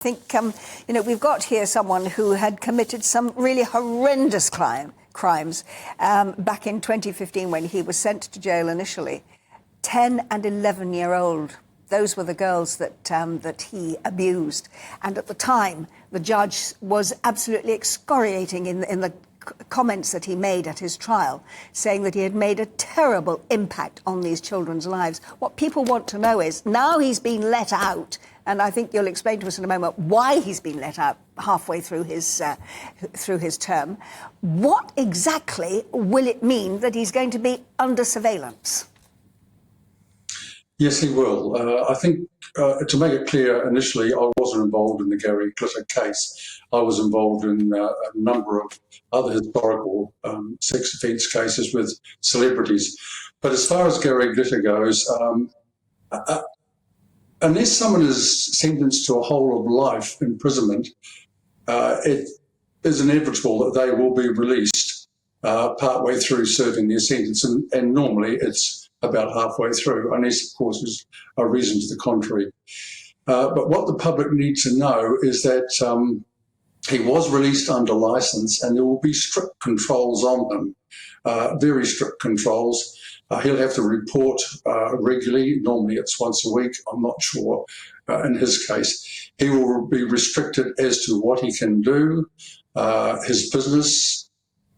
think, we've got here someone who had committed some really horrendous crimes back in 2015 when he was sent to jail initially. 10 and 11-year-old. Those were the girls that he abused. And at the time, the judge was absolutely excoriating in the comments that he made at his trial, saying that he had made a terrible impact on these children's lives. What people want to know is, now he's been let out, and I think you'll explain to us in a moment why he's been let out halfway through his term. What exactly will it mean that he's going to be under surveillance? Yes, he will. I think, to make it clear, initially I wasn't involved in the Gary Glitter case. I was involved in a number of other historical sex offence cases with celebrities. But as far as Gary Glitter goes, unless someone is sentenced to a whole of life imprisonment, it is inevitable that they will be released partway through serving their sentence. And normally it's about halfway through, unless, of course, there's a reason to the contrary. But what the public need to know is that he was released under licence, and there will be strict controls on him, very strict controls. He'll have to report regularly. Normally it's once a week. I'm not sure in his case. He will be restricted as to what he can do, his business.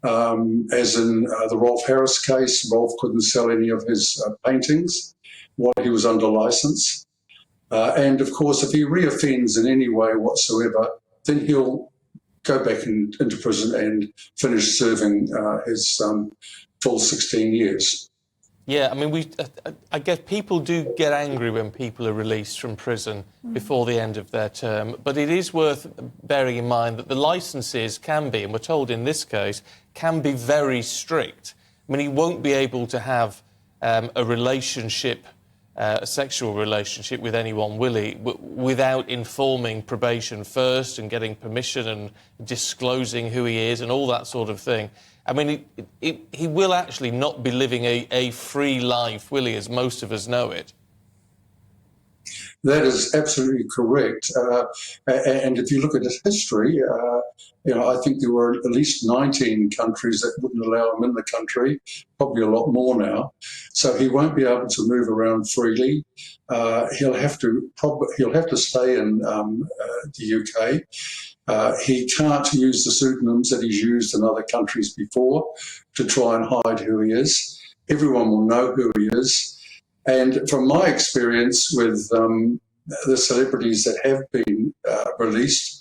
As in the Rolf Harris case, Rolf couldn't sell any of his paintings while he was under licence. And of course, if he reoffends in any way whatsoever, then he'll go back into prison and finish serving his full 16 years. Yeah, I mean, I guess people do get angry when people are released from prison before the end of their term, but it is worth bearing in mind that the licences can be, and we're told in this case, can be very strict. I mean, he won't be able to have a relationship, a sexual relationship with anyone, will he, without informing probation first and getting permission and disclosing who he is and all that sort of thing. I mean, he will actually not be living a free life, will he, as most of us know it? That is absolutely correct. And if you look at his history, I think there were at least 19 countries that wouldn't allow him in the country, probably a lot more now. So he won't be able to move around freely. He'll have to stay in the UK. He can't use the pseudonyms that he's used in other countries before to try and hide who he is. Everyone will know who he is. And from my experience with the celebrities that have been released,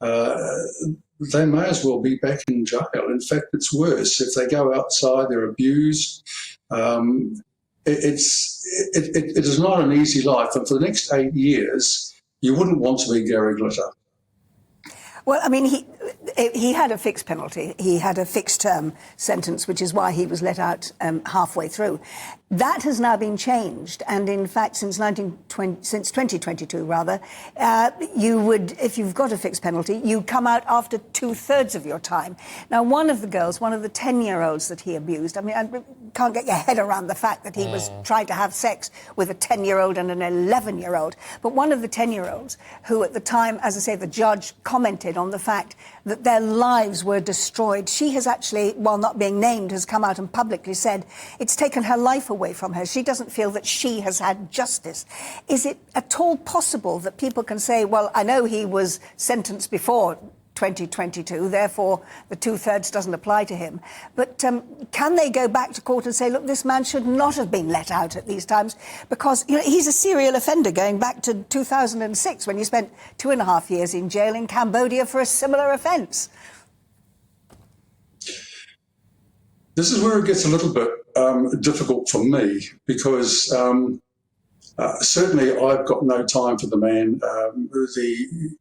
they may as well be back in jail. In fact, it's worse. If they go outside, they're abused. It is not an easy life. And for the next 8 years, you wouldn't want to be Gary Glitter. Well, I mean, he had a fixed penalty. He had a fixed term sentence, which is why he was let out halfway through. That has now been changed, and in fact, since 2022, rather, you would, if you've got a fixed penalty, you come out after 2/3 of your time. Now, one of the 10-year-olds that he abused, I mean, I can't get your head around the fact that he was trying to have sex with a 10-year-old and an 11-year-old, but one of the 10-year-olds who at the time, as I say, the judge commented on the fact that their lives were destroyed. She has actually, while not being named, has come out and publicly said it's taken her life away from her. She doesn't feel that she has had justice. Is it at all possible that people can say, well, I know he was sentenced before 2022, therefore the 2/3 doesn't apply to him. But can they go back to court and say, look, this man should not have been let out at these times because he's a serial offender going back to 2006 when he spent 2.5 years in jail in Cambodia for a similar offence? This is where it gets a little bit difficult for me because certainly I've got no time for the man. The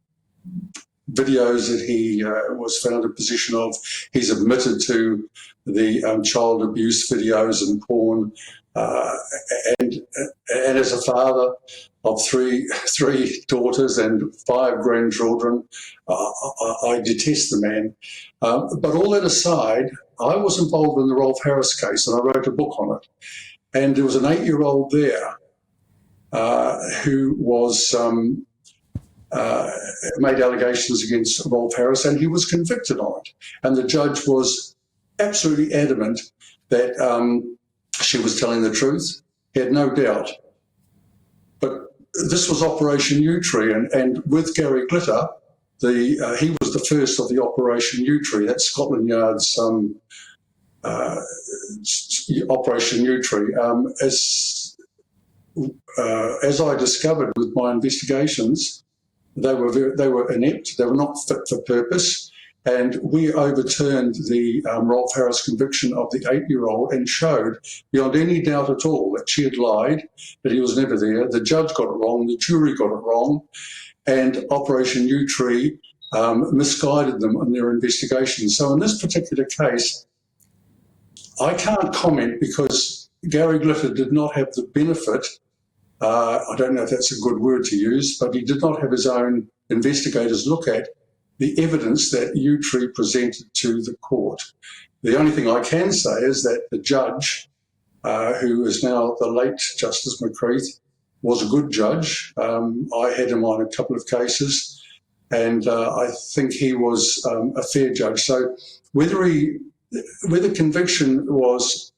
videos that he was found in possession of, he's admitted to the child abuse videos and porn, and as a father of three daughters and 5 grandchildren, I detest the man. But all that aside, I was involved in the Rolf Harris case and I wrote a book on it. And there was an 8-year-old there who was made allegations against Rolf Harris, and he was convicted on it. And the judge was absolutely adamant that she was telling the truth. He had no doubt. But this was Operation Yewtree, and with Gary Glitter, he was the first of the Operation Yewtree. That's Scotland Yard's Operation Yewtree. As I discovered with my investigations, they were inept. They were not fit for purpose. And we overturned the Rolf Harris conviction of the 8-year-old and showed beyond any doubt at all that she had lied, that he was never there. The judge got it wrong, the jury got it wrong, and Operation Yewtree misguided them in their investigation. So in this particular case, I can't comment because Gary Glitter did not have the benefit, I don't know if that's a good word to use, but he did not have his own investigators look at the evidence that Yewtree presented to the court. The only thing I can say is that the judge, who is now the late Justice McCreath, was a good judge. I had him on a couple of cases, and I think he was a fair judge. So whether conviction was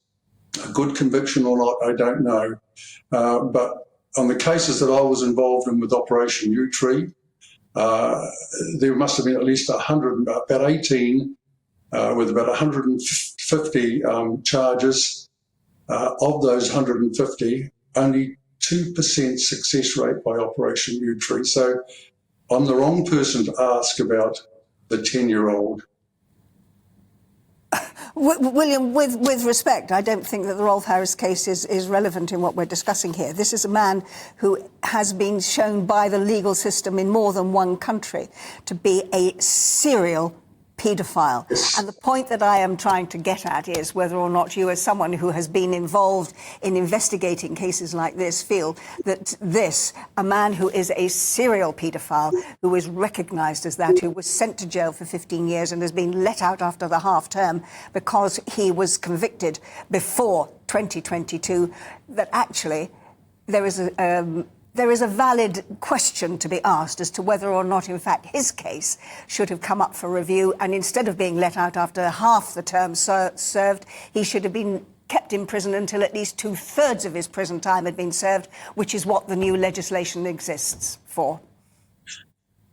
a good conviction or not, I don't know. But on the cases that I was involved in with Operation Yewtree, there must have been at least 100, about 18, with about 150 charges. Of those 150, only 2% success rate by Operation Yewtree. So I'm the wrong person to ask about the 10-year-old. William, with respect, I don't think that the Rolf Harris case is relevant in what we're discussing here. This is a man who has been shown by the legal system in more than one country to be a serial paedophile. Yes. And the point that I am trying to get at is whether or not you, as someone who has been involved in investigating cases like this, feel that a man who is a serial paedophile, who is recognised as that, who was sent to jail for 15 years and has been let out after the half term because he was convicted before 2022, that actually there is a valid question to be asked as to whether or not, in fact, his case should have come up for review, and instead of being let out after half the term served, he should have been kept in prison until at least 2/3 of his prison time had been served, which is what the new legislation exists for.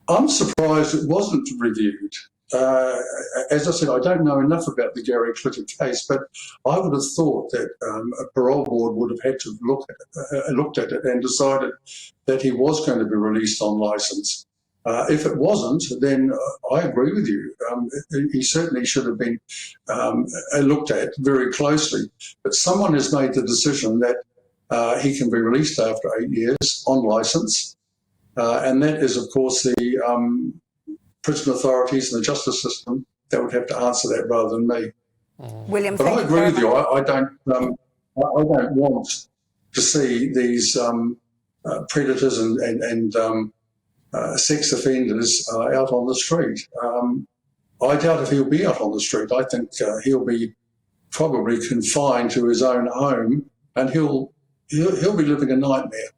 I'm surprised it wasn't reviewed. As I said, I don't know enough about the Gary Glitter case, but I would have thought that a parole board would have had to looked at it and decided that he was going to be released on licence. If it wasn't, then I agree with you. He certainly should have been looked at very closely. But someone has made the decision that he can be released after 8 years on licence, and that is, of course, the prison authorities and the justice system that would have to answer that rather than me. William, but I agree with you. I don't want to see these predators and sex offenders out on the street. I doubt if he'll be out on the street. I think he'll be probably confined to his own home, and he'll be living a nightmare.